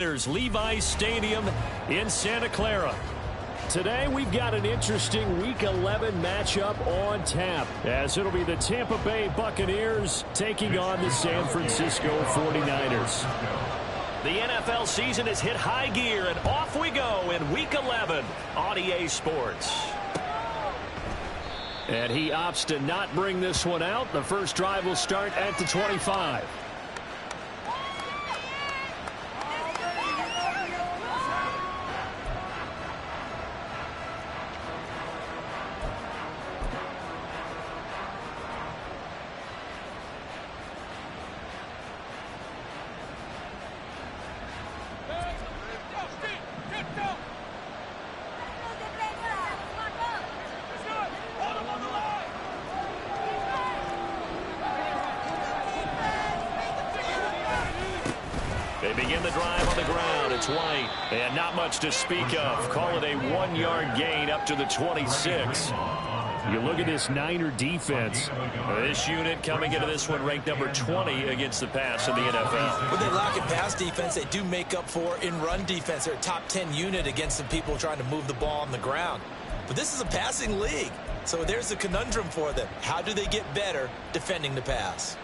There's Levi's Stadium in Santa Clara. Today we've got an interesting Week 11 matchup on tap, as it'll be the Tampa Bay Buccaneers taking on the San Francisco 49ers. The NFL season has hit high gear, and off we go in Week 11 on EA Sports. And he opts to not bring this one out. The first drive will start at the 25. They begin the drive on the ground. It's White. And not much to speak of. Call it a 1-yard gain up to the 26. You look at this Niner defense. This unit coming into this one ranked number 20 against the pass in the NFL. When they lack in pass defense, they do make up for in run defense. They're a top 10 unit against some people trying to move the ball on the ground. But this is a passing league. So there's a conundrum for them. How do they get better defending the pass?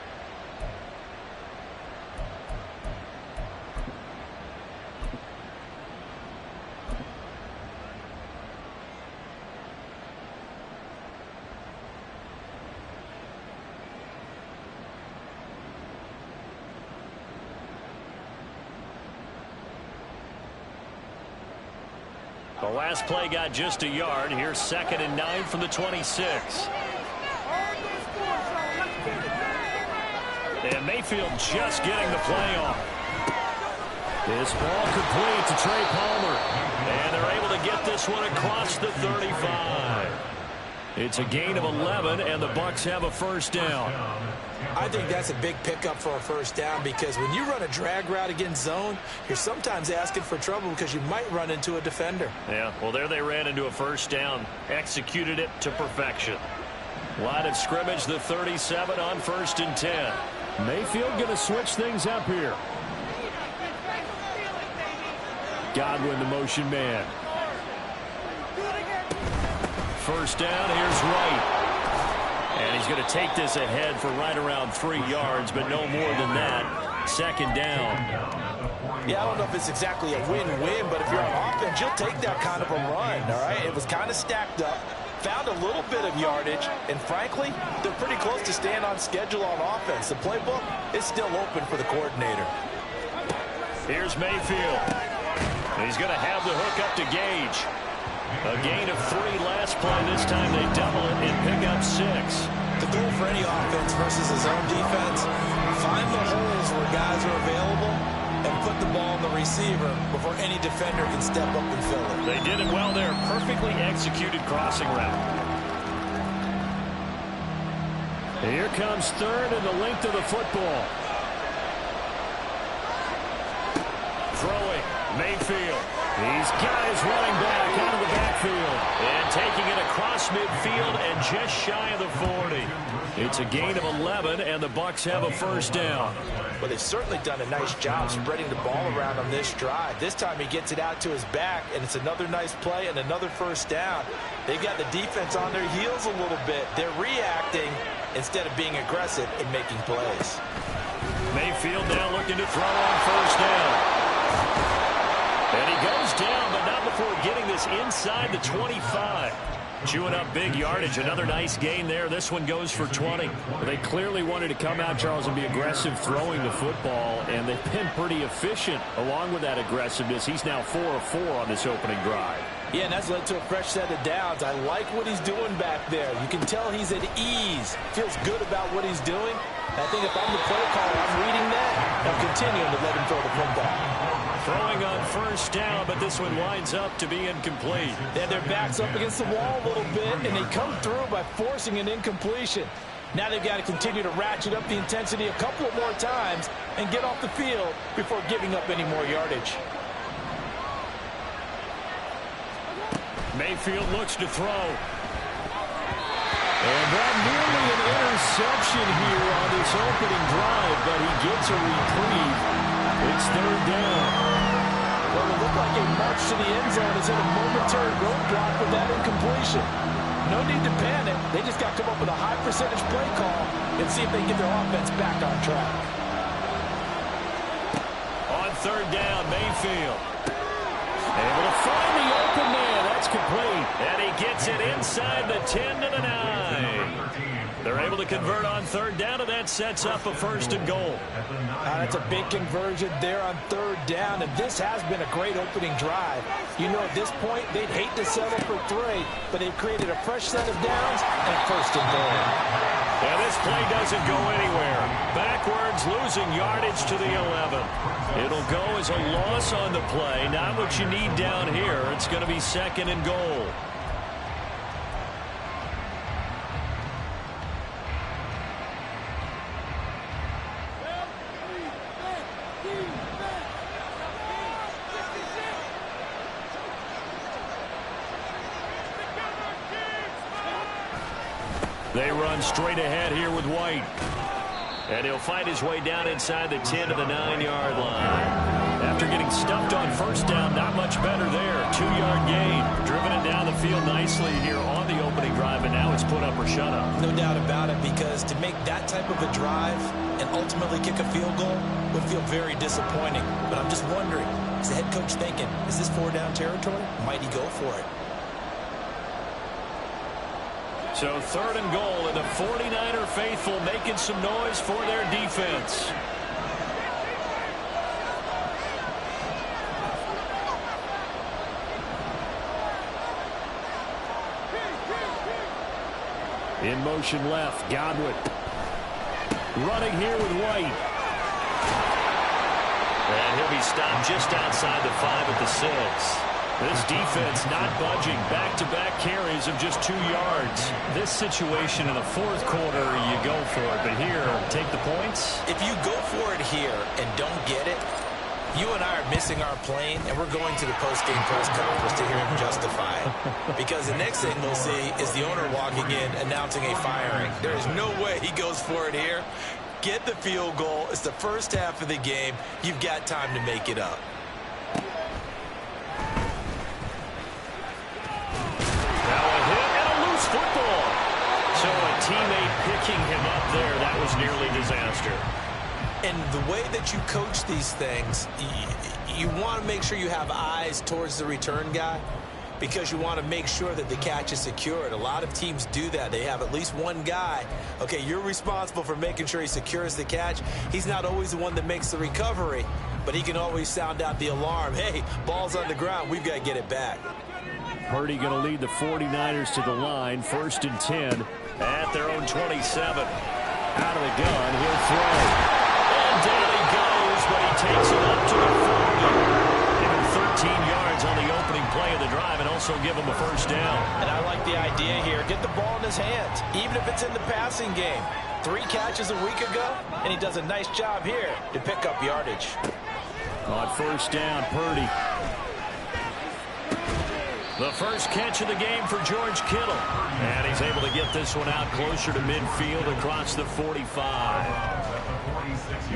The last play got just a yard. Here's 2nd and 9 from the 26. And Mayfield just getting the play off. This ball complete to Trey Palmer. And they're able to get this one across the 35. It's a gain of 11, and the Bucs have a first down. I think that's a big pickup for a first down, because when you run a drag route against zone, you're sometimes asking for trouble because you might run into a defender. Yeah, well, there they ran into a first down, executed it to perfection. Line of scrimmage, the 37 on 1st and 10. Mayfield going to switch things up here. Godwin, the motion man. First down, here's Wright. And he's going to take this ahead for right around 3 yards, but no more than that. 2nd down. Yeah, I don't know if it's exactly a win-win, but if you're on offense, you'll take that kind of a run, all right? It was kind of stacked up, found a little bit of yardage, and frankly, they're pretty close to staying on schedule on offense. The playbook is still open for the coordinator. Here's Mayfield. He's going to have the hook up to Gage. A gain of 3 last play. This time they double it and pick up 6. The goal for any offense versus his own defense, find the holes where guys are available and put the ball on the receiver before any defender can step up and fill it. They did it well there. Perfectly executed crossing route. Here comes 3rd and the length of the football. Throwing, Mayfield. He's got his running back out of the backfield. And taking it across midfield and just shy of the 40. It's a gain of 11, and the Bucs have a first down. Well, they've certainly done a nice job spreading the ball around on this drive. This time he gets it out to his back, and it's another nice play and another first down. They've got the defense on their heels a little bit. They're reacting instead of being aggressive in making plays. Mayfield now looking to throw on first down. And he goes down, but not before getting this inside the 25. Chewing up big yardage. Another nice gain there. This one goes for 20. They clearly wanted to come out, Charles, and be aggressive throwing the football, and they've been pretty efficient along with that aggressiveness. He's now 4 of 4 on this opening drive. Yeah, and that's led to a fresh set of downs. I like what he's doing back there. You can tell he's at ease. Feels good about what he's doing. I think if I'm the play caller, I'm reading that. I'm continuing to let him throw the football. Throwing on first down, but this one winds up to be incomplete. Yeah, their back's up against the wall a little bit, and they come through by forcing an incompletion. Now they've got to continue to ratchet up the intensity a couple of more times and get off the field before giving up any more yardage. Mayfield looks to throw. And that nearly an interception here on this opening drive, but he gets a reprieve. It's 3rd down. approach to the end zone is in a momentary roadblock with that incompletion. No need to panic. They just got to come up with a high percentage play call and see if they can get their offense back on track. On third down, Mayfield. Able to find the open man. That's complete. And he gets it inside the 10 to the 9. They're able to convert on third down, and that sets up a first and goal. That's a big conversion there on third down, and this has been a great opening drive. You know, at this point, they'd hate to settle for 3, but they've created a fresh set of downs and first and goal. And this play doesn't go anywhere. Backwards, losing yardage to the 11. It'll go as a loss on the play. Not what you need down here. It's going to be second and goal. They run straight ahead here with White. And he'll fight his way down inside the 10 to the 9-yard line. After getting stuffed on first down, not much better there. 2-yard gain. Driven it down the field nicely here on the opening drive, and now it's put up or shut up. No doubt about it, because to make that type of a drive and ultimately kick a field goal would feel very disappointing. But I'm just wondering, is the head coach thinking, is this 4-down territory? Might he go for it? So third and goal, and the 49er faithful making some noise for their defense. In motion left, Godwin. Running here with White. And he'll be stopped just outside the 5 at the 6. This defense not budging. Back-to-back carries of just 2 yards. This situation in the fourth quarter, you go for it. But here, take the points. If you go for it here and don't get it, you and I are missing our plane, and we're going to the post-game press conference to hear him justify it. Because the next thing we'll see is the owner walking in announcing a firing. There is no way he goes for it here. Get the field goal. It's the first half of the game. You've got time to make it up. Football. So a teammate picking him up there, that was nearly disaster. And the way that you coach these things, you want to make sure you have eyes towards the return guy, because you want to make sure that the catch is secured. A lot of teams do that. They have at least one guy. Okay, you're responsible for making sure he secures the catch. He's not always the one that makes the recovery, but he can always sound out the alarm. Hey, ball's on the ground. We've got to get it back. Purdy going to lead the 49ers to the line. 1st and 10 at their own 27. Out of the gun, he'll throw. And down he goes, but he takes it up to the 40. Give him 13 yards on the opening play of the drive and also give him a first down. And I like the idea here. Get the ball in his hands, even if it's in the passing game. 3 catches a week ago, and he does a nice job here to pick up yardage. On first down, Purdy. The first catch of the game for George Kittle. And he's able to get this one out closer to midfield across the 45.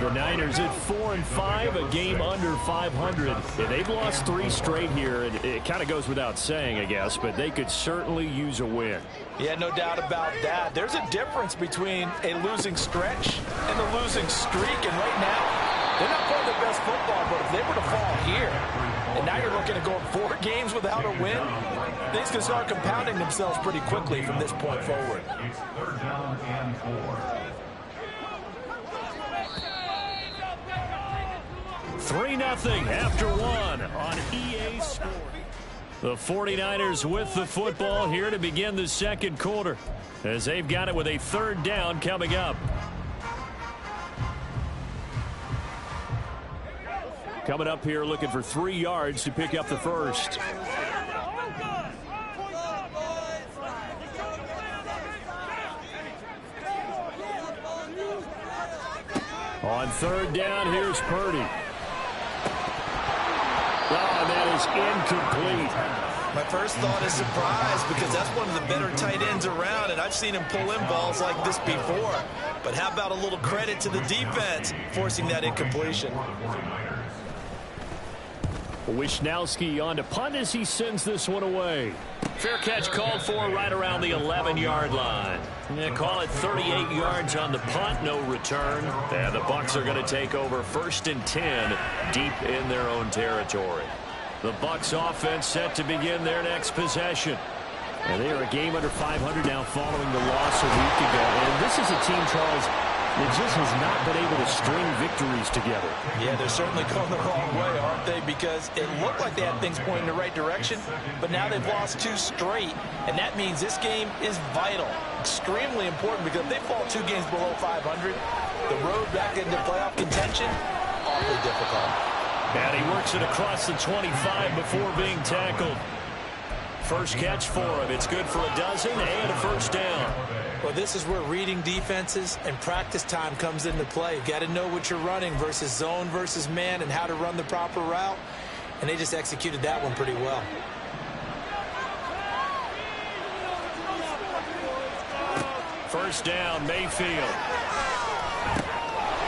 The Niners at 4-5, a game under 500. Yeah, they've lost 3 straight here, and it kind of goes without saying, I guess, but they could certainly use a win. Yeah, no doubt about that. There's a difference between a losing stretch and a losing streak, and right now, they're not playing their best football, but if they were to fall here, and now you're looking at going 4 games without a win, things can start compounding themselves pretty quickly from this point forward. 3-0 after 1 on EA Sports. The 49ers with the football here to begin the second quarter, as they've got it with a 3rd down coming up. Coming up here looking for 3 yards to pick up the first. On 3rd down, here's Purdy. Oh, that is incomplete. My first thought is surprise, because that's one of the better tight ends around, and I've seen him pull in balls like this before. But how about a little credit to the defense forcing that incompletion? Wisnowski on to punt as he sends this one away. Fair catch called for right around the 11-yard line. Yeah, call it 38 yards on the punt, no return. And the Bucs are going to take over 1st and 10 deep in their own territory. The Bucs offense set to begin their next possession. And they are a game under 500 now following the loss a week ago. And this is a team, Charles, that just has not been able to string victories together. Yeah, they're certainly going the wrong way, aren't they? Because it looked like they had things pointing in the right direction, but now they've lost 2 straight, and that means this game is vital, extremely important, because if they fall 2 games below 500, the road back into playoff contention, awfully difficult. And he works it across the 25 before being tackled. First catch for him. It's good for a dozen and a first down. Well, this is where reading defenses and practice time comes into play. You've got to know what you're running versus zone versus man and how to run the proper route. And they just executed that one pretty well. First down, Mayfield.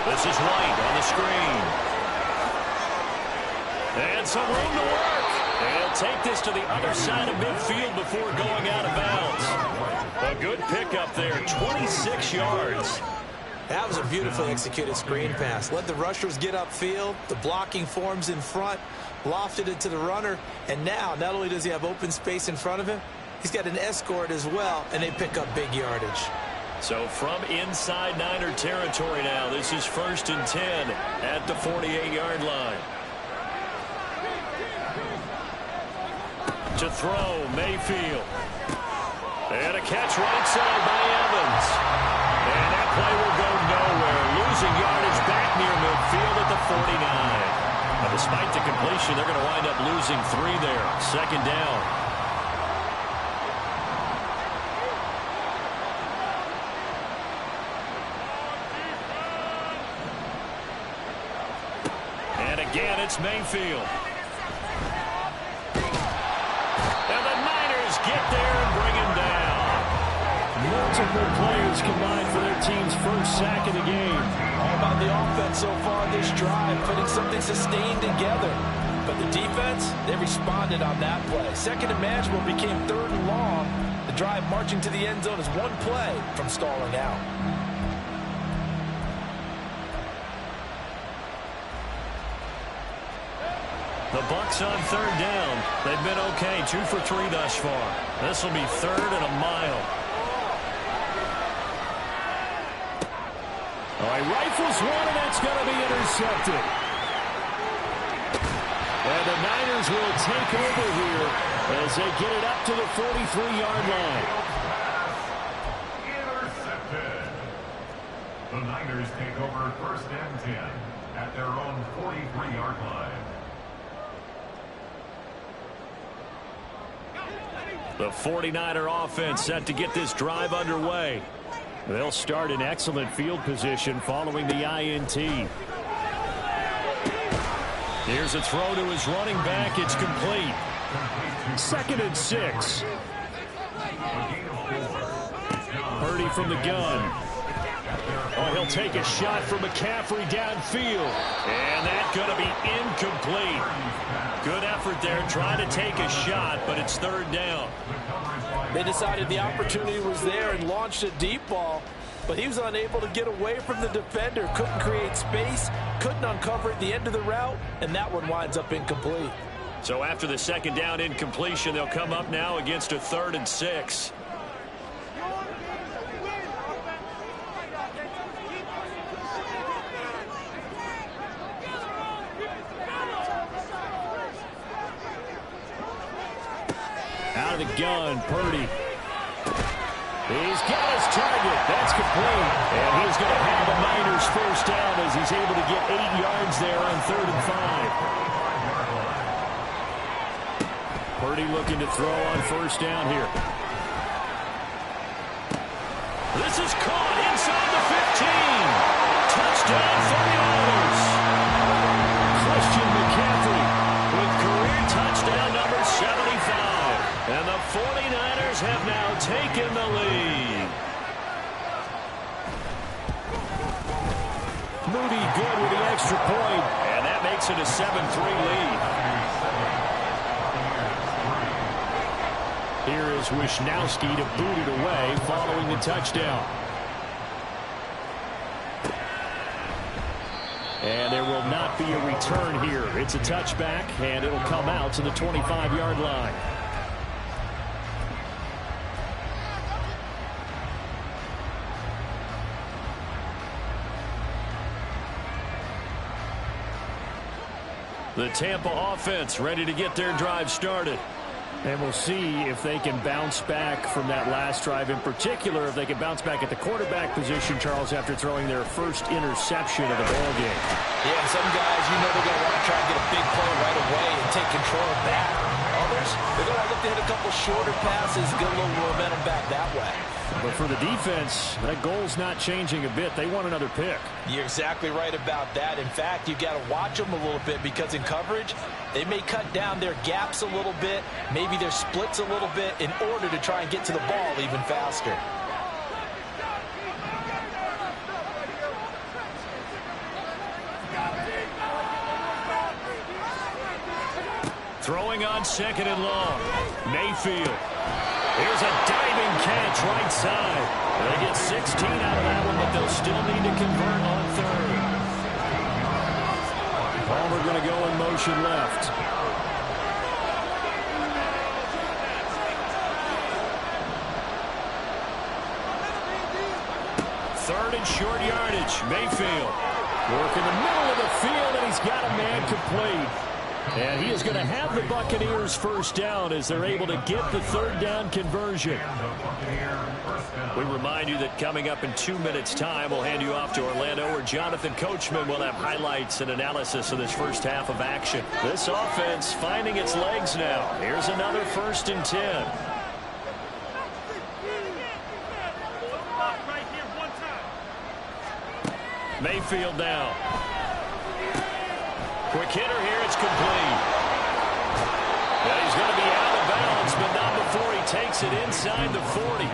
This is White on the screen. And some room to work. And he'll take this to the other side of midfield before going out of bounds. A good pickup there, 26 yards. That was a beautifully executed screen pass. Let the rushers get upfield. The blocking forms in front. Lofted it to the runner. And now, not only does he have open space in front of him, he's got an escort as well, and they pick up big yardage. So from inside Niner territory now, this is 1st and 10 at the 48-yard line. To throw, Mayfield. And a catch right side by Evans. And that play will go nowhere. Losing yardage back near midfield at the 49. Now, despite the completion, they're going to wind up losing 3 there. 2nd down. And again, it's Mayfield. Get there and bring him down. Multiple players combined for their team's first sack of the game. All about the offense so far this drive, putting something sustained together. But the defense, they responded on that play. 2nd and manageable became 3rd and long. The drive marching to the end zone is 1 play from stalling out. The Bucs on 3rd down. They've been okay, 2 for 3 thus far. This will be 3rd and a mile. All right, rifles one, and that's going to be intercepted. And the Niners will take over here as they get it up to the 43-yard line. Intercepted. The Niners take over 1st and 10 at their own 43-yard line. The 49er offense set to get this drive underway. They'll start in excellent field position following the INT. Here's a throw to his running back. It's complete. 2nd and 6. Purdy from the gun. Oh, he'll take a shot from McCaffrey downfield. And that's going to be incomplete. Good effort there trying to take a shot, but it's 3rd down. They decided the opportunity was there and launched a deep ball, but he was unable to get away from the defender. Couldn't create space, couldn't uncover at the end of the route, and that one winds up incomplete. So after the 2nd down incompletion, they'll come up now against a 3rd and 6. Out of the gun, Purdy. He's got his target. That's complete. And he's going to have the Niners first down as he's able to get 8 yards there on 3rd and 5. Purdy looking to throw on 1st down here. This is caught inside the 15. Touchdown 49ers. Christian McCaffrey with career touchdown number 75. And the 49ers have now taken the lead. Moody good with the extra point. And that makes it a 7-3 lead. Here is Wisnowski to boot it away following the touchdown. And there will not be a return here. It's a touchback, and it'll come out to the 25-yard line. The Tampa offense ready to get their drive started. And we'll see if they can bounce back from that last drive. In particular, if they can bounce back at the quarterback position, Charles, after throwing their first interception of the ball game. Yeah, some guys, you know they're going to want to try and get a big play right away and take control back. Others, they're going to look to hit a couple shorter passes, get a little momentum back that way. But for the defense, that goal's not changing a bit. They want another pick. You're exactly right about that. In fact, you've got to watch them a little bit because in coverage, they may cut down their gaps a little bit, maybe their splits a little bit in order to try and get to the ball even faster. Throwing on second and long. Mayfield. Here's a diving catch right side. They get 16 out of that one, but they'll still need to convert on third. Palmer going to go in motion left. Third and short yardage. Mayfield working the middle of the field, and he's got a man complete. And he is going to have the Buccaneers first down as they're able to get the third down conversion. We remind you that coming up in 2 minutes' time, we'll hand you off to Orlando, where Jonathan Coachman will have highlights and analysis of this first half of action. This offense finding its legs now. Here's another 1st and 10. Mayfield down. Quick hitter here, it's complete. Yeah, he's going to be out of bounds, but not before he takes it inside the 40.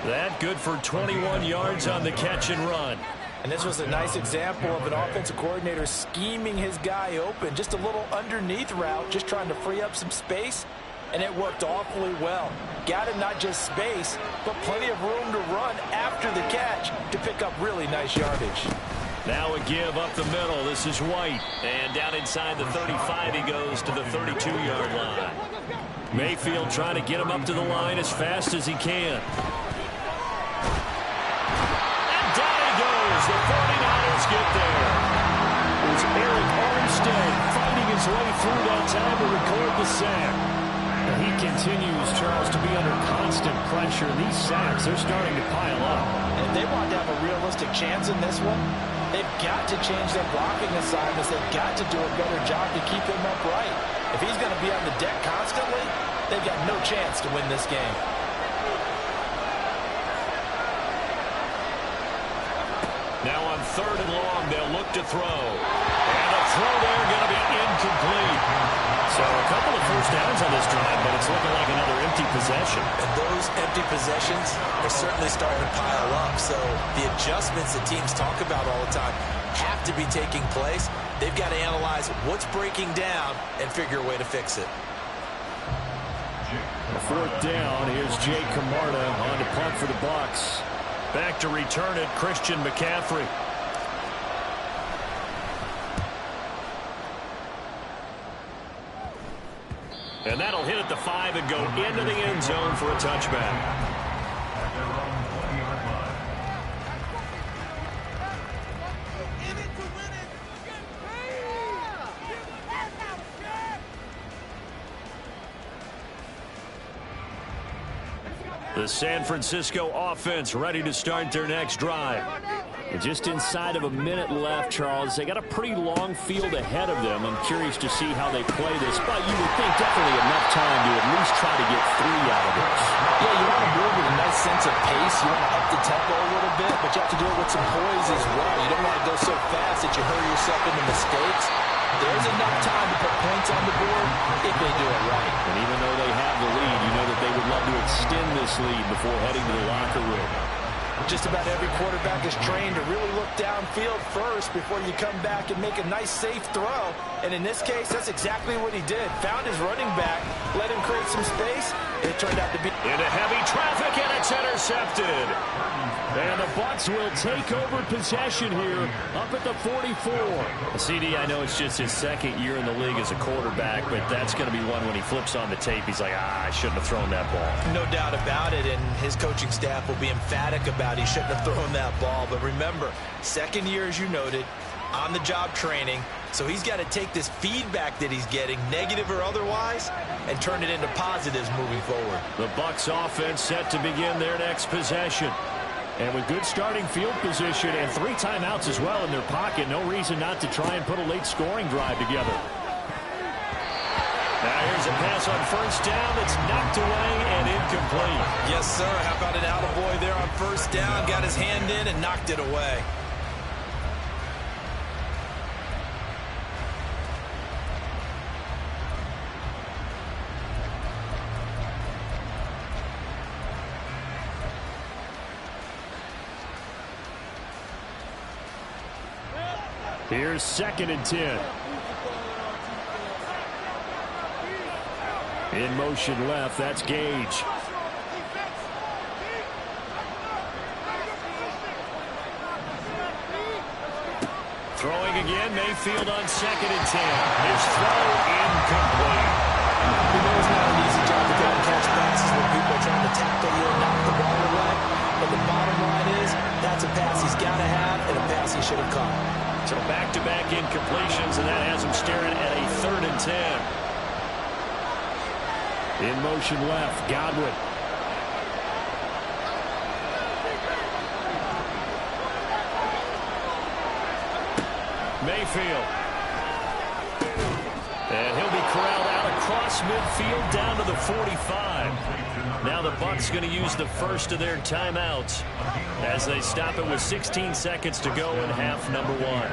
That good for 21 yards on the catch and run. And this was a nice example of an offensive coordinator scheming his guy open. Just a little underneath route, just trying to free up some space, and it worked awfully well. Got him not just space, but plenty of room to run after the catch to pick up really nice yardage. Now a give up the middle. This is White. And down inside the 35, he goes to the 32-yard line. Mayfield trying to get him up to the line as fast as he can. And down he goes. The 49ers get there. It was Eric Armstead fighting his way through that time to record the sack. And he continues, Charles, to be under constant pressure. These sacks, they're starting to pile up. And if they want to have a realistic chance in this one, they've got to change their blocking assignments. They've got to do a better job to keep him upright. If he's going to be on the deck constantly, they've got no chance to win this game. Now on 3rd and long, they'll look to throw. And the throw there going to be incomplete. So a couple of first downs on this drive, but it's looking like another empty possession. And those empty possessions are certainly starting to pile up. So the adjustments that teams talk about all the time have to be taking place. They've got to analyze what's breaking down and figure a way to fix it. A 4th down. Here's Jay Camarda on to punt for the Bucs. Back to return it, Christian McCaffrey. And that'll hit at the 5 and go into the end zone for a touchback. The San Francisco offense ready to start their next drive. And just inside of a minute left, Charles. They got a pretty long field ahead of them. I'm curious to see how they play this, but you would think definitely enough time to at least try to get 3 out of this. Yeah, you want to move with a nice sense of pace. You want to up the tempo a little bit, but you have to do it with some poise as well. You don't want to go so fast that you hurry yourself into mistakes. There's enough time to put points on the board if they do it right. And even though they have the lead, you know that they would love to extend this lead before heading to the locker room. Just about every quarterback is trained to really look downfield first before you come back and make a nice, safe throw. And in this case, that's exactly what he did. Found his running back, let him create some space. It turned out to be into heavy traffic, and it's intercepted. And the Bucs will take over possession here up at the 44. CD, I know it's just his second year in the league as a quarterback, but that's going to be one when he flips on the tape. He's like, I shouldn't have thrown that ball. No doubt about it, and his coaching staff will be emphatic about he shouldn't have thrown that ball. But remember, second year, as you noted, on-the-job training. So he's got to take this feedback that he's getting, negative or otherwise, and turn it into positives moving forward. The Bucs offense set to begin their next possession. And with good starting field position and 3 timeouts as well in their pocket, no reason not to try and put a late scoring drive together. Now here's a pass on first down that's knocked away and incomplete. Yes, sir. How about an attaboy there on first down? Got his hand in and knocked it away. Here's 2nd and 10. In motion left, that's Gage. Throwing again, Mayfield on 2nd and 10. His throw incomplete. You know it's not an easy job to go and catch passes when people are trying to tackle you and knock the ball away. But the bottom line is, that's a pass he's got to have and a pass he should have caught. So back-to-back incompletions, and that has him staring at a 3rd and 10. In motion left, Godwin. Mayfield. And he'll be corralled out across midfield down to the 45. Now the Bucs going to use the first of their timeouts as they stop it with 16 seconds to go in half number 1.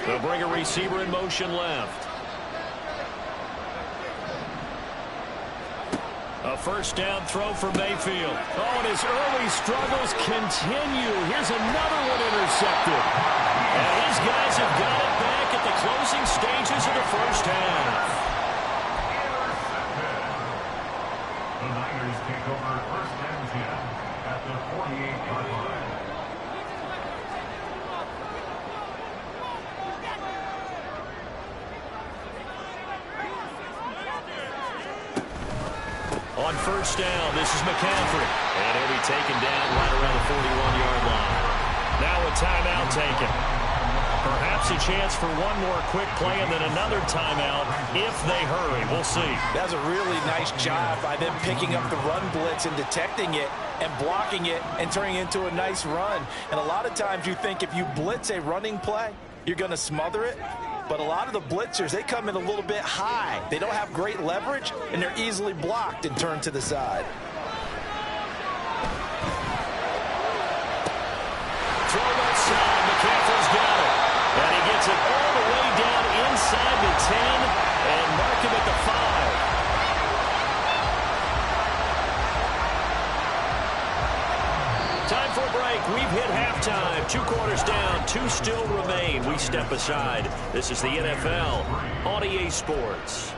They'll bring a receiver in motion left. A first down throw for Mayfield. Oh, and his early struggles continue. Here's another one intercepted. And these guys have got it back at the closing stages of the first half. The Niners take over 1st and 10 at the 48-yard line. On first down, this is McCaffrey. And he'll be taken down right around the 41-yard line. Now a timeout taken. Perhaps a chance for one more quick play and then another timeout if they hurry. We'll see. That's a really nice job by them picking up the run blitz and detecting it and blocking it and turning it into a nice run. And a lot of times you think if you blitz a running play, you're going to smother it. But a lot of the blitzers, they come in a little bit high. They don't have great leverage, and they're easily blocked and turned to the side. Throw outside. McCaffrey's got it. And he gets it all the way down inside the 10 and mark him at the 5. Time for a break. We've hit halftime. 2 quarters down. 2 still remain. We step aside. This is the NFL on EA Sports.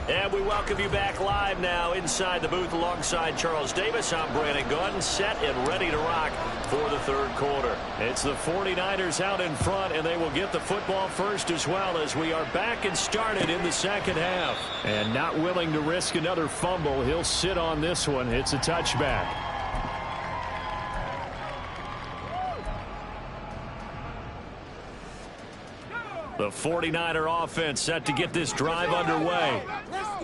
And we welcome you back live now inside the booth alongside Charles Davis. I'm Brandon Gaudin, set and ready to rock for the 3rd quarter. It's the 49ers out in front, and they will get the football first as well as we are back and started in the 2nd half. And not willing to risk another fumble, he'll sit on this one. It's a touchback. The 49er offense set to get this drive underway.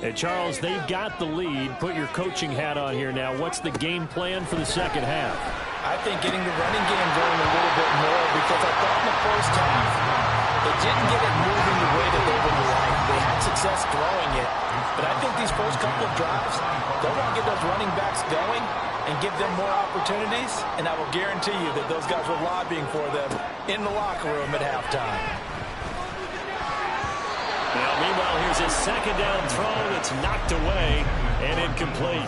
And Charles, they've got the lead. Put your coaching hat on here now. What's the game plan for the 2nd half? I think getting the running game going a little bit more, because I thought in the first half they didn't get it moving the way that they would like. They had success throwing it, but I think these first couple of drives, they want to get those running backs going and give them more opportunities, and I will guarantee you that those guys were lobbying for them in the locker room at halftime. Now, meanwhile, here's his second down throw that's knocked away and incomplete.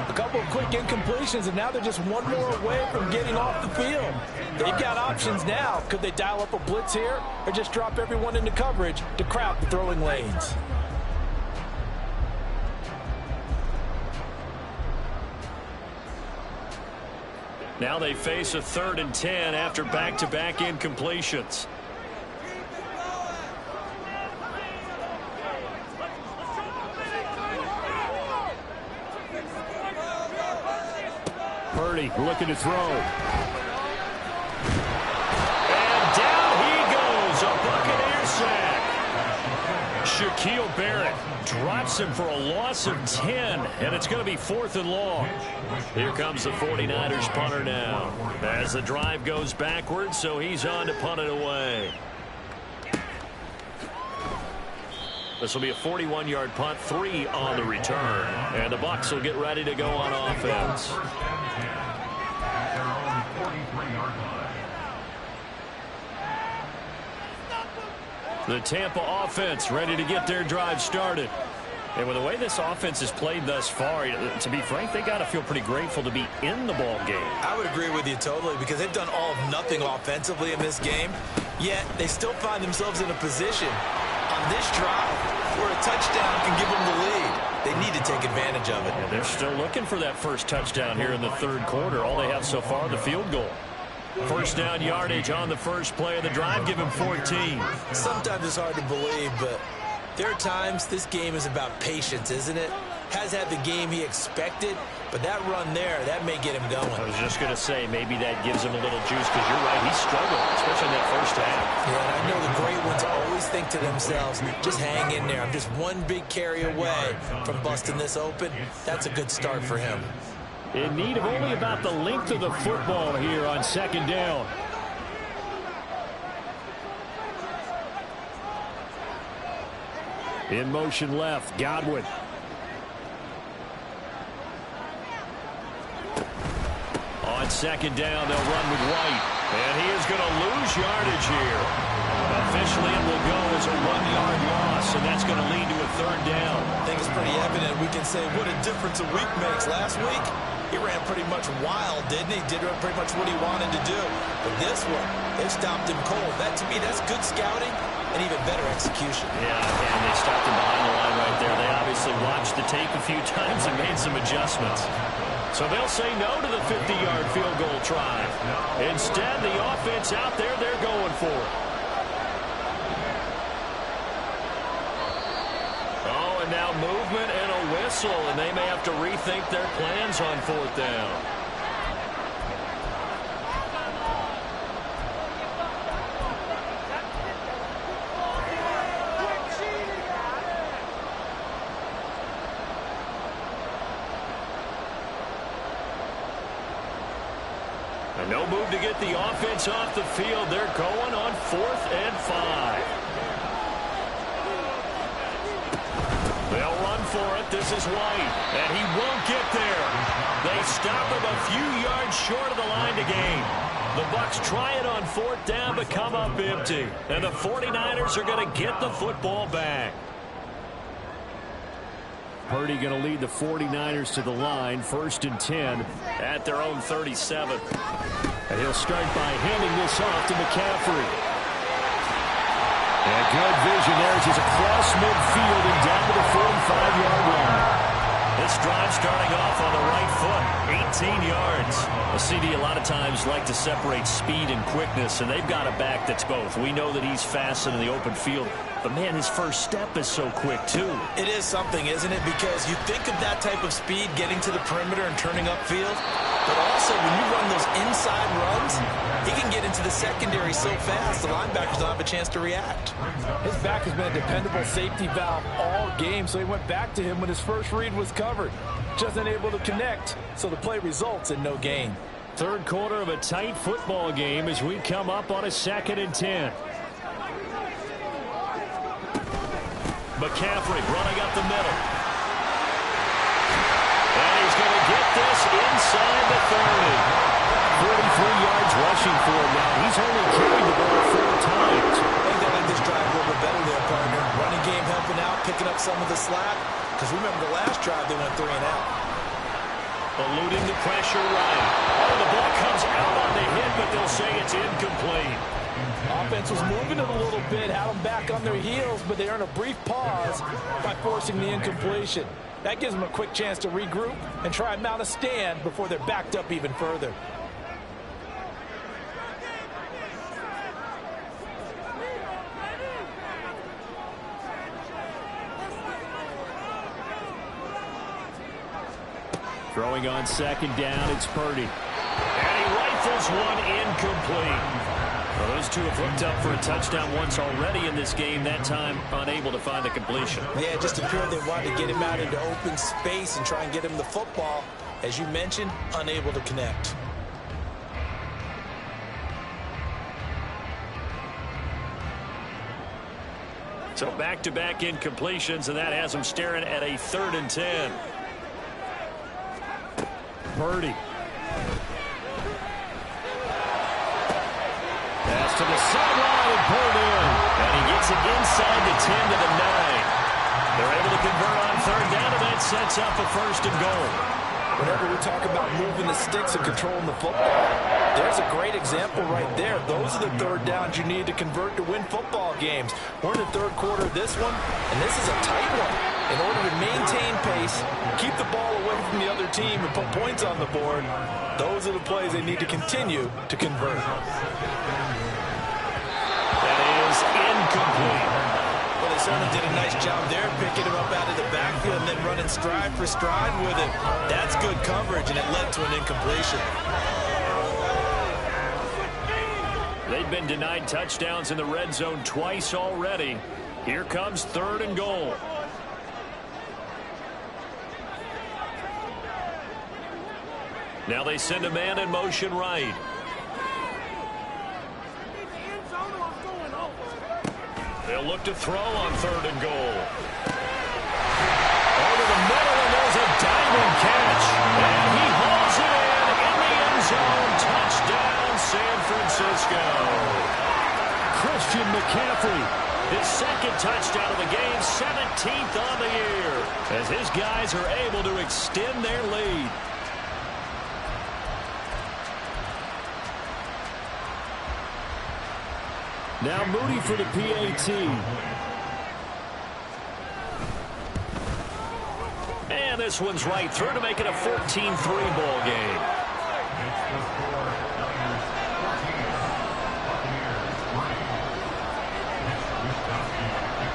A couple of quick incompletions, and now they're just one more away from getting off the field. They've got options now. Could they dial up a blitz here or just drop everyone into coverage to crowd the throwing lanes? Now they face a 3rd and 10 after back-to-back incompletions. Purdy looking to throw. And down he goes, a Buccaneer sack. Shaquille Barrett drops him for a loss of 10, and it's going to be 4th and long. Here comes the 49ers punter now as the drive goes backwards, so he's on to punt it away. This will be a 41-yard punt, 3 on the return. And the Bucs will get ready to go on offense. The Tampa offense ready to get their drive started. And with the way this offense has played thus far, to be frank, they got to feel pretty grateful to be in the ball game. I would agree with you totally because they've done all of nothing offensively in this game, yet they still find themselves in a position on this drive where a touchdown can give them the lead. They need to take advantage of it. And they're still looking for that first touchdown here in the 3rd quarter. All they have so far, the field goal. First down yardage on the first play of the drive. Give him 14. Sometimes it's hard to believe, but there are times this game is about patience, isn't it? Has had the game he expected, but that run there, that may get him going. I was just going to say, maybe that gives him a little juice because you're right, he struggled, especially in that first half. Yeah, and I know the great ones always think to themselves, just hang in there. I'm just one big carry away from busting this open. That's a good start for him. In need of only about the length of the football here on 2nd down. In motion left, Godwin. On 2nd down, they'll run with White. And he is going to lose yardage here. Officially, it will go as a 1-yard loss, and that's going to lead to a 3rd down. I think it's pretty evident. We can say what a difference a week makes. Last week, he ran pretty much wild, didn't he? Did pretty much what he wanted to do. But this one, they stopped him cold. That, to me, that's good scouting and even better execution. Yeah, and they stopped him behind the line right there. They obviously watched the tape a few times and made some adjustments. So they'll say no to the 50-yard field goal try. Instead, the offense out there, they're going for it. Oh, and now movement and a whistle, and they may have to rethink their plans on 4th down. And no move to get the offense off the field. They're going on 4th and 5. They'll run for it. This is White. And he won't get there. They stop him a few yards short of the line to gain. The Bucs try it on 4th down, but come up empty. And the 49ers are going to get the football back. Purdy going to lead the 49ers to the line. 1st and 10 at their own 37. And he'll start by handing this off to McCaffrey. And good vision there as he's across midfield and down to the 45-yard line. This drive starting off on the right foot, 18 yards. A CD a lot of times like to separate speed and quickness, and they've got a back that's both. We know that he's fast in the open field, but, man, his first step is so quick, too. It is something, isn't it? Because you think of that type of speed getting to the perimeter and turning upfield, but also when you run those inside runs, he can get into the secondary so fast the linebackers don't have a chance to react. His back has been a dependable safety valve all game, so he went back to him when his first read was covered. Just unable to connect, so the play results in no gain. 3rd quarter of a tight football game as we come up on a 2nd and 10. McCaffrey running up the middle. And he's going to get this inside the 30. 43 yards rushing for him now. He's only carried the ball 4 times. I think they like this drive a little bit better there, partner. Running game helping out, picking up some of the slack. Because remember the last drive, they went 3 and out. Eluding the pressure right. Oh, the ball comes out on the hit, but they'll say it's incomplete. Offense was moving it a little bit, had them back on their heels, but they earned a brief pause by forcing the incompletion. That gives them a quick chance to regroup and try and mount a stand before they're backed up even further. Throwing on second down, it's Purdy. And he rifles one incomplete. Well, those two have hooked up for a touchdown once already in this game, that time unable to find the completion. Yeah, it just appeared they wanted to get him out into open space and try and get him the football. As you mentioned, unable to connect. So back-to-back incompletions, and that has him staring at a 3rd and 10. Purdy. Pass to the sideline and pulled in. And he gets it inside the 10 to the 9. They're able to convert on 3rd down, and that sets up a 1st and goal. Whenever we talk about moving the sticks and controlling the football, there's a great example right there. Those are the 3rd downs you need to convert to win football games. We're in the 3rd quarter of this one, and this is a tight one. In order to maintain pace, keep the ball away from the other team, and put points on the board, those are the plays they need to continue to convert. That is incomplete. Well, they certainly did a nice job there, picking him up out of the backfield and then running stride for stride with it. That's good coverage, and it led to an incompletion. They've been denied touchdowns in the red zone twice already. Here comes 3rd and goal. Now they send a man in motion right. They'll look to throw on 3rd and goal. Over the middle, and there's a diving catch. And he hauls it in the end zone. Touchdown, San Francisco. Christian McCaffrey, his 2nd touchdown of the game, 17th on the year, as his guys are able to extend their lead. Now Moody for the PAT. And this one's right through to make it a 14-3 ball game.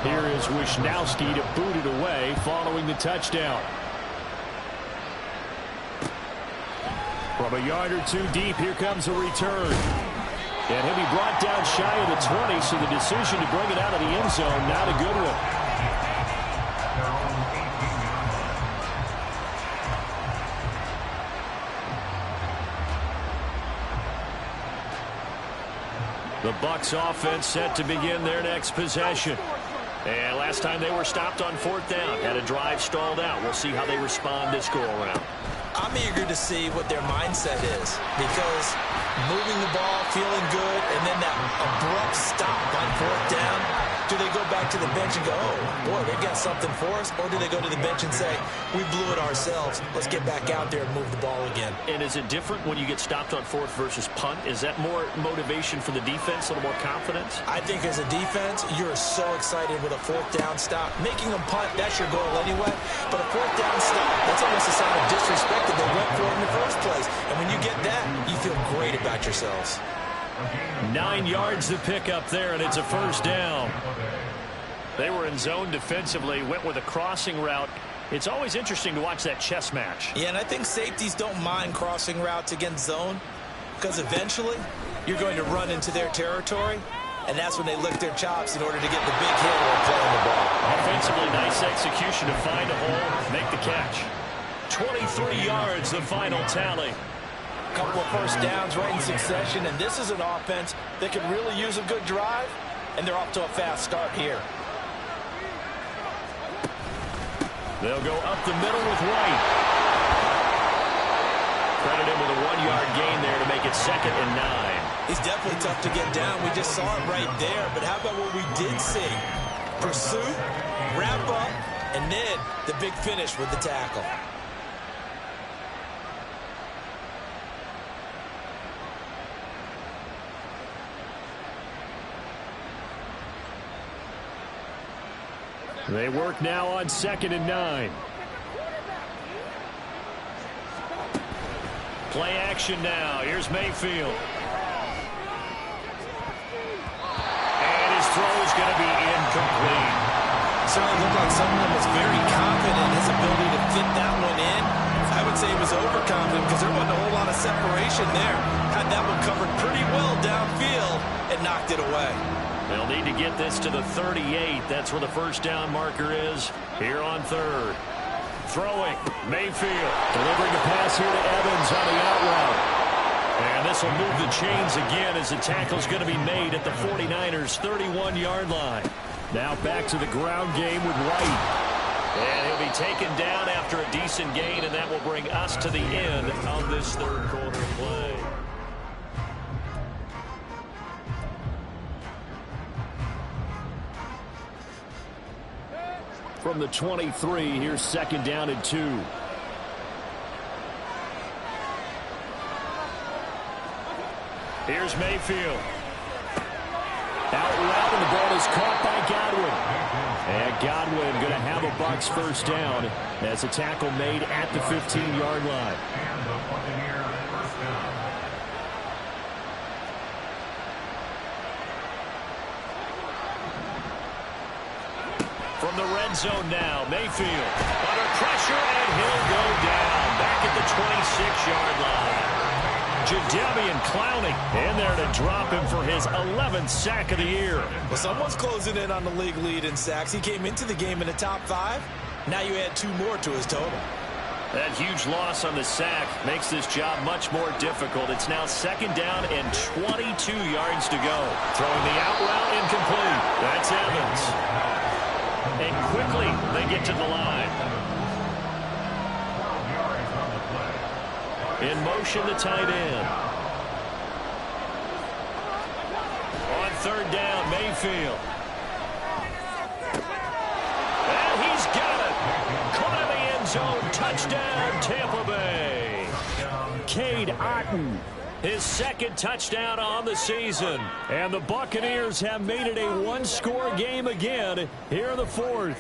Here is Wisnowski to boot it away following the touchdown. From a yard or 2 deep, here comes a return. And he'll be brought down shy of the 20, so the decision to bring it out of the end zone, not a good one. The Bucs offense set to begin their next possession. And last time they were stopped on 4th down, had a drive stalled out. We'll see how they respond this go-around. I'm eager to see what their mindset is, because moving the ball, feeling good, and then that abrupt stop on 4th down, do they go back to the bench and go, oh, boy, they've got something for us, or do they go to the bench and say, we blew it ourselves, let's get back out there and move the ball again? And is it different when you get stopped on 4th versus punt? Is that more motivation for the defense, a little more confidence? I think as a defense, you're so excited with a 4th down stop. Making them punt, that's your goal anyway, but a 4th down stop, that's almost a sign of disrespect that they went for it in the first place. And when you get that, you feel great about yourselves. 9 yards to pick up there, and it's a 1st down. They were in zone defensively, went with a crossing route. It's always interesting to watch that chess match. Yeah, and I think safeties don't mind crossing routes against zone, because eventually you're going to run into their territory, and that's when they lick their chops in order to get the big hit or play on the ball. Offensively, nice execution to find a hole, make the catch. 23 yards, the final tally. Couple of 1st downs right in succession, and this is an offense that could really use a good drive, and they're off to a fast start here. They'll go up the middle with White. credit him with a 1-yard gain there to make it 2nd and 9. He's definitely tough to get down. We just saw it right there. But how about what we did see? Pursuit, wrap up, and then the big finish with the tackle. They work now on 2nd and 9. Play action now. Here's Mayfield. And his throw is going to be incomplete. Certainly looked like someone was very confident in his ability to fit that one in. I would say he was overconfident because there wasn't a whole lot of separation there. Had that one covered pretty well downfield and knocked it away. They'll need to get this to the 38. That's where the first down marker is here on 3rd. Throwing, Mayfield. Delivering the pass here to Evans on the out route. And this will move the chains again as the tackle's going to be made at the 49ers' 31-yard line. Now back to the ground game with White. And he'll be taken down after a decent gain, and that will bring us to the end of this 3rd quarter play. From the 23, here's 2nd down and 2. Here's Mayfield. Out route, and the ball is caught by Godwin. And Godwin going to have a Bucs first down as a tackle made at the 15-yard line. And the Buccaneers first down. From the red zone now, Mayfield under pressure, and he'll go down back at the 26-yard line. Jadeveon Clowney in there to drop him for his 11th sack of the year. Well, someone's closing in on the league lead in sacks. He came into the game in the top 5. Now you add 2 more to his total. That huge loss on the sack makes this job much more difficult. It's now 2nd down and 22 yards to go. Throwing the out route incomplete. That's Evans. And quickly they get to the line. 12 yards on the play. In motion, the tight end. On 3rd down, Mayfield. And he's got it. Caught in the end zone. Touchdown, Tampa Bay. Cade Otton, his 2nd touchdown on the season. And the Buccaneers have made it a 1-score game again here in the 4th.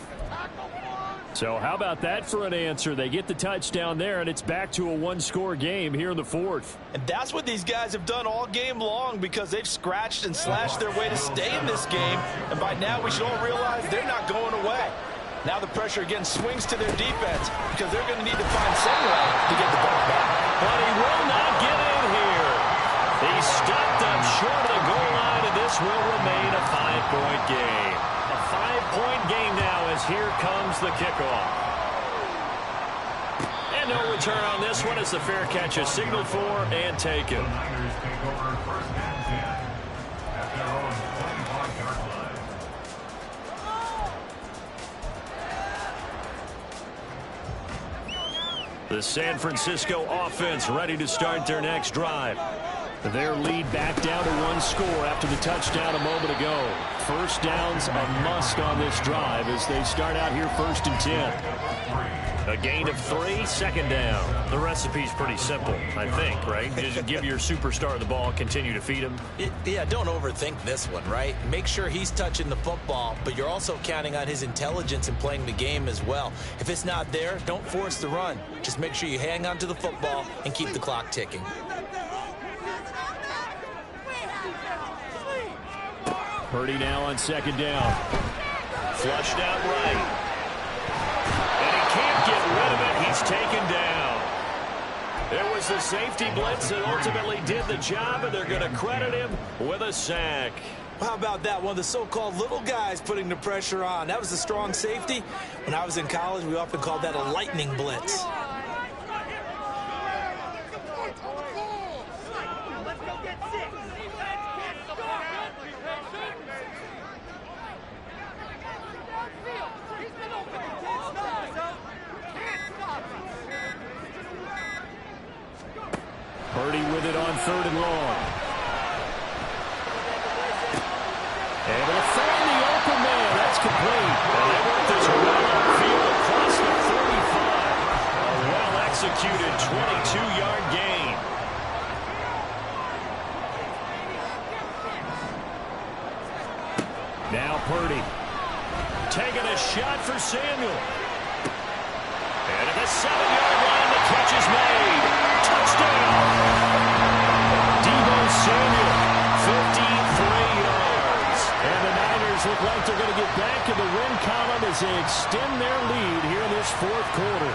So how about that for an answer? They get the touchdown there, and it's back to a 1-score game here in the 4th. And that's what these guys have done all game long because they've scratched and slashed their way to stay in this game. And by now we should all realize they're not going away. Now the pressure again swings to their defense because they're going to need to find some way to get the ball back. But he will not get in here. He stopped up short of the goal line, and this will remain a 5-point game. A 5-point game now as here comes the kickoff. And no return on this one as the fair catch is signaled for and taken. The Niners take over 1st and 10 at their own 25-yard line. The San Francisco offense ready to start their next drive. Their lead back down to 1 score after the touchdown a moment ago. First down's a must on this drive as they start out here 1st and 10. A gain of 3, 2nd down. The recipe's pretty simple, I think, right? Just give your superstar the ball, continue to feed him. Yeah, don't overthink this one, right? Make sure he's touching the football, but you're also counting on his intelligence in playing the game as well. If it's not there, don't force the run. Just make sure you hang on to the football and keep the clock ticking. Purdy now on 2nd down. Flushed out right. And he can't get rid of it. He's taken down. There was the safety blitz that ultimately did the job, and they're going to credit him with a sack. How about that? One of the so-called little guys putting the pressure on. That was a strong safety. When I was in college, we often called that a lightning blitz. it on 3rd and long. Able to find the open man. That's complete. And they work this well upfield across the 35. A well-executed 22-yard gain. Now Purdy. Taking a shot for Samuel. And at the 7-yard line, the catch is made. Touchdown. Deebo Samuel, 53 yards. And the Niners look like they're going to get back in the win column as they extend their lead here in this 4th quarter.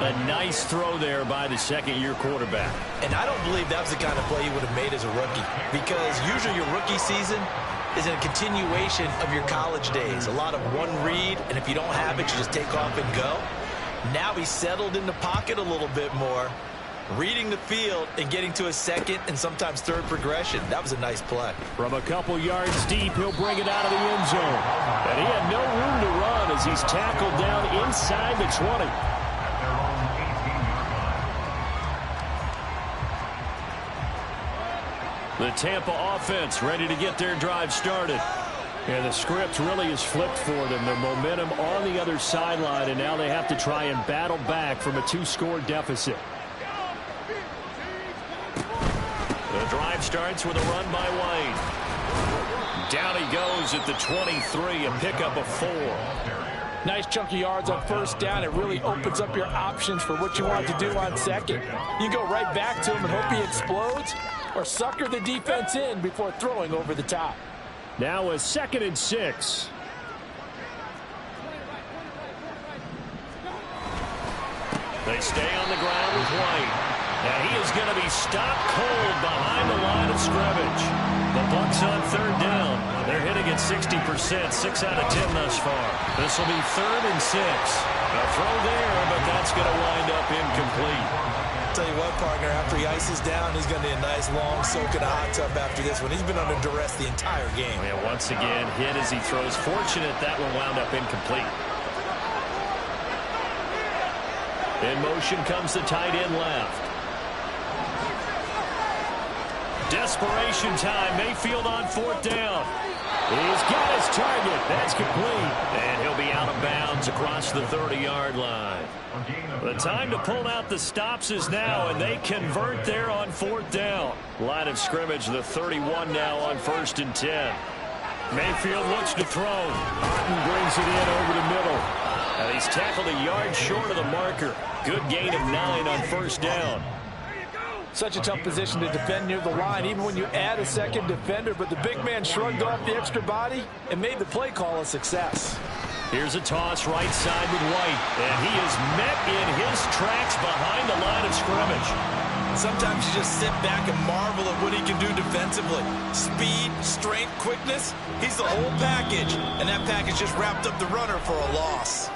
A nice throw there by the second-year quarterback. And I don't believe that was the kind of play he would have made as a rookie, because usually your rookie season is a continuation of your college days. A lot of one read, and if you don't have it, you just take off and go. Now he's settled in the pocket a little bit more, reading the field and getting to a second and sometimes third progression. That was a nice play. From a couple yards deep, he'll bring it out of the end zone. And he had no room to run as he's tackled down inside the 20. The Tampa offense ready to get their drive started. And the script really is flipped for them. Their momentum on the other sideline, and now they have to try and battle back from a 2-score deficit. The drive starts with a run by White. Down he goes at the 23, a pickup of 4. Nice chunky yards on 1st down. It really opens up your options for what you want to do on 2nd. You go right back to him and hope he explodes, or sucker the defense in before throwing over the top. Now a 2nd and 6. They stay on the ground with White. And he is going to be stopped cold behind the line of scrimmage. The Bucs on 3rd down. They're hitting at 60%, 6 out of 10 thus far. This will be 3rd and 6. A throw there, but that's going to wind up incomplete. Tell you what, partner, after he ices down, he's going to need a nice long soak in a hot tub after this one. He's been under duress the entire game. Yeah, once again, hit as he throws. Fortunate that one wound up incomplete. In motion comes the tight end left. Desperation time. Mayfield on 4th down. He's got his target. That's complete. And he'll be out of bounds across the 30-yard line. The time to pull out the stops is now, and they convert there on 4th down. Line of scrimmage, the 31 now on 1st and 10. Mayfield looks to throw. Martin brings it in over the middle. And he's tackled a yard short of the marker. Good gain of 9 on 1st down. Such a tough position to defend near the line, even when you add a 2nd defender. But the big man shrugged off the extra body and made the play call a success. Here's a toss right side with White. And he is met in his tracks behind the line of scrimmage. Sometimes you just sit back and marvel at what he can do defensively. Speed, strength, quickness. He's the whole package. And that package just wrapped up the runner for a loss.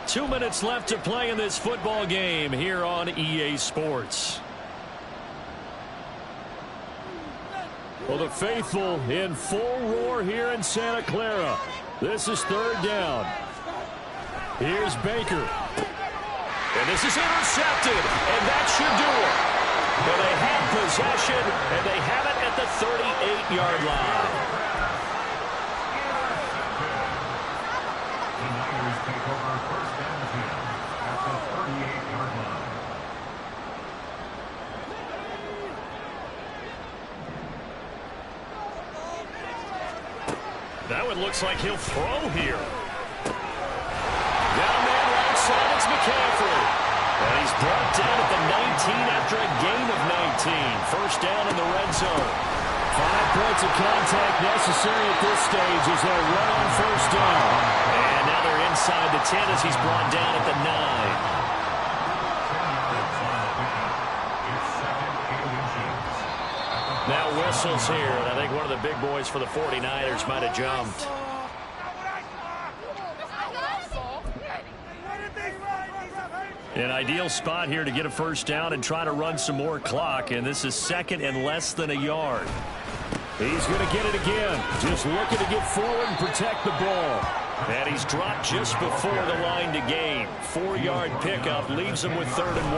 2 minutes left to play in this football game here on EA Sports. Well, the faithful in full roar here in Santa Clara. This is 3rd down. Here's Baker. And this is intercepted. And that should do it. But they have possession, and they have it at the 38-yard line. The Niners take over 1st and 10 at the 38-yard line. That one looks like he'll throw here. Down there right side, it's McCaffrey. And he's brought down at the 19 after a gain of 19. 1st down in the red zone. 5 points of contact necessary at this stage as they'll run on 1st down. And now they're inside the 10 as he's brought down at the 9. Now whistles here, and I think one of the big boys for the 49ers might have jumped. An ideal spot here to get a 1st down and try to run some more clock, and this is 2nd and less than a yard. He's going to get it again, just looking to get forward and protect the ball. And he's dropped just before the line to gain. 4-yard pickup leaves him with 3rd and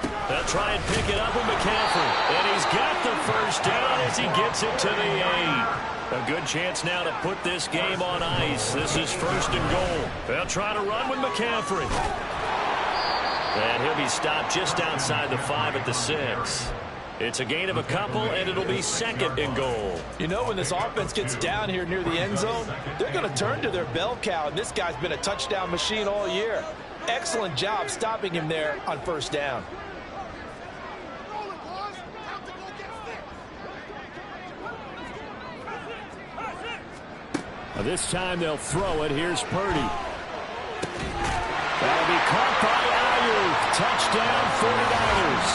1. They'll try and pick it up with McCaffrey. And he's got the first down as he gets it to the 8. A good chance now to put this game on ice. This is 1st and goal. They'll try to run with McCaffrey. And he'll be stopped just outside the 5 at the 6. It's a gain of a couple, and it'll be 2nd and goal. You know, when this offense gets down here near the end zone, they're going to turn to their bell cow, and this guy's been a touchdown machine all year. Excellent job stopping him there on 1st down. This time they'll throw it. Here's Purdy. That'll be caught by Ayuk. Touchdown, 49ers.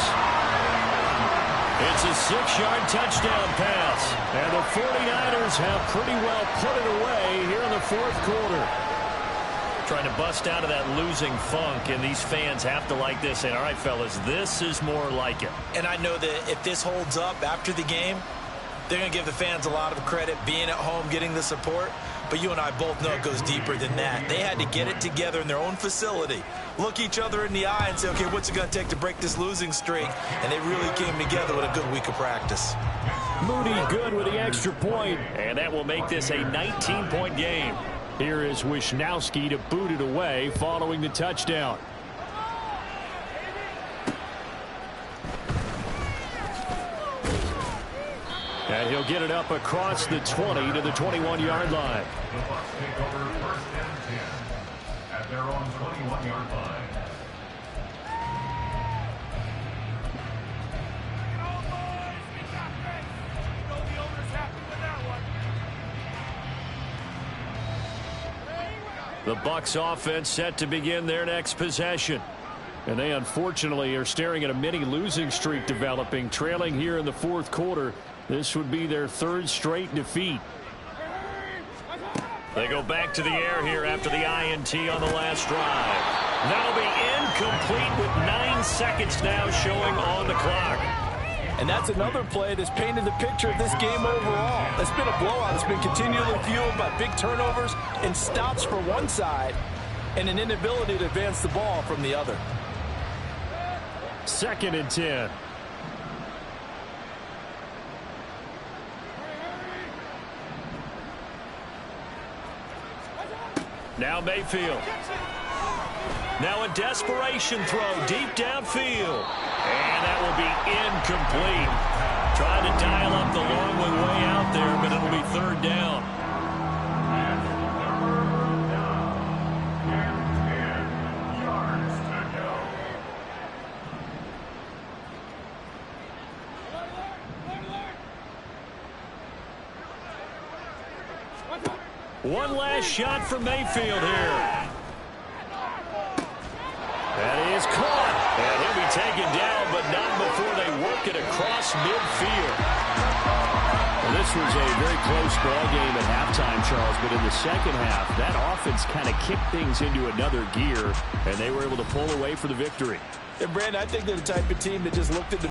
It's a 6-yard touchdown pass. And the 49ers have pretty well put it away here in the 4th quarter. Trying to bust out of that losing funk, and these fans have to like this. And all right, fellas, this is more like it. And I know that if this holds up after the game, they're going to give the fans a lot of credit being at home, getting the support. But you and I both know it goes deeper than that. They had to get it together in their own facility, look each other in the eye and say, okay, what's it going to take to break this losing streak? And they really came together with a good week of practice. Moody good with the extra point, and that will make this a 19-point game. Here is Wisnowski to boot it away following the touchdown. And he'll get it up across the 20 to the 21-yard line. The Bucs take over 1st and 10 at their own 21-yard line. The Bucs offense set to begin their next possession. And they unfortunately are staring at a mini losing streak developing, trailing here in the 4th quarter. This would be their 3rd straight defeat. They go back to the air here after the INT on the last drive. That'll be incomplete with 9 seconds now showing on the clock. And that's another play that's painted the picture of this game overall. It's been a blowout. It's been continually fueled by big turnovers and stops for one side and an inability to advance the ball from the other. 2nd and 10. Now Mayfield. Now a desperation throw deep downfield. And that will be incomplete. Trying to dial up the long way out there, but it'll be 3rd down. And now, 10 yards to go. One last shot from Mayfield here. That is caught. And he'll be taken down, but not before they work it across midfield. Well, this was a very close ball game at halftime, Charles, but in the 2nd half, that offense kind of kicked things into another gear, and they were able to pull away for the victory. And, Brandon, I think they're the type of team that just looked at the